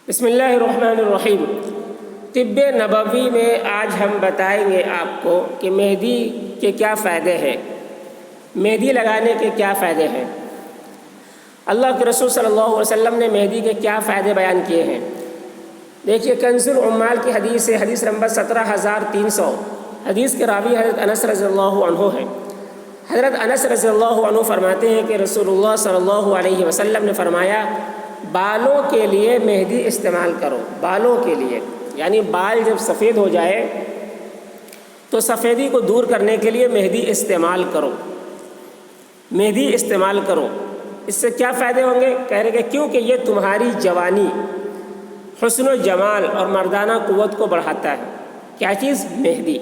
بسم اللہ الرحمن الرحیم۔ طب نبوی میں آج ہم بتائیں گے آپ کو کہ مہندی کے کیا فائدے ہیں، مہندی لگانے کے کیا فائدے ہیں۔ اللہ کے رسول صلی اللہ علیہ وسلم نے مہندی کے کیا فائدے بیان کیے ہیں۔ دیکھیے کنز العمال کی حدیث ہے، حدیث نمبر 17300، حدیث کے راوی حضرت انس رضی اللہ عنہ ہیں۔ حضرت انس رضی اللہ عنہ فرماتے ہیں کہ رسول اللہ صلی اللہ علیہ وسلم نے فرمایا بالوں کے لیے مہندی استعمال کرو، بالوں کے لیے، یعنی بال جب سفید ہو جائے تو سفیدی کو دور کرنے کے لیے مہندی استعمال کرو، مہندی استعمال کرو۔ اس سے کیا فائدے ہوں گے؟ کہہ رہے کہ کیونکہ یہ تمہاری جوانی، حسن و جمال اور مردانہ قوت کو بڑھاتا ہے۔ کیا چیز؟ مہندی۔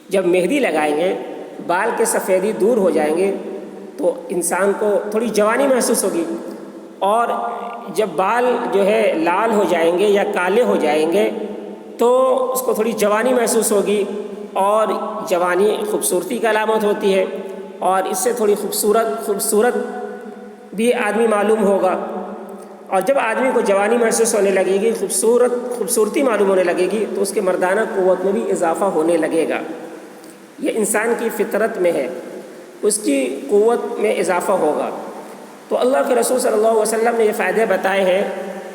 جب مہندی لگائیں گے، بال کے سفیدی دور ہو جائیں گے تو انسان کو تھوڑی جوانی محسوس ہوگی، اور جب بال جو ہے لال ہو جائیں گے یا کالے ہو جائیں گے تو اس کو تھوڑی جوانی محسوس ہوگی، اور جوانی خوبصورتی کی علامت ہوتی ہے، اور اس سے تھوڑی خوبصورت بھی آدمی معلوم ہوگا، اور جب آدمی کو جوانی محسوس ہونے لگے گی، خوبصورتی معلوم ہونے لگے گی تو اس کے مردانہ قوت میں بھی اضافہ ہونے لگے گا۔ یہ انسان کی فطرت میں ہے، اس کی قوت میں اضافہ ہوگا۔ تو اللہ کے رسول صلی اللہ علیہ وسلم نے یہ فائدے بتائے ہیں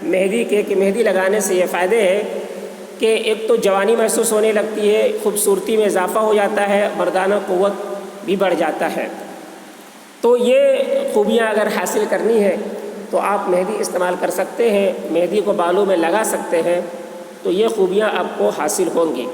مہندی کے، کہ مہندی لگانے سے یہ فائدے ہیں کہ ایک تو جوانی محسوس ہونے لگتی ہے، خوبصورتی میں اضافہ ہو جاتا ہے، مردانہ قوت بھی بڑھ جاتا ہے۔ تو یہ خوبیاں اگر حاصل کرنی ہے تو آپ مہندی استعمال کر سکتے ہیں، مہندی کو بالوں میں لگا سکتے ہیں، تو یہ خوبیاں آپ کو حاصل ہوں گی۔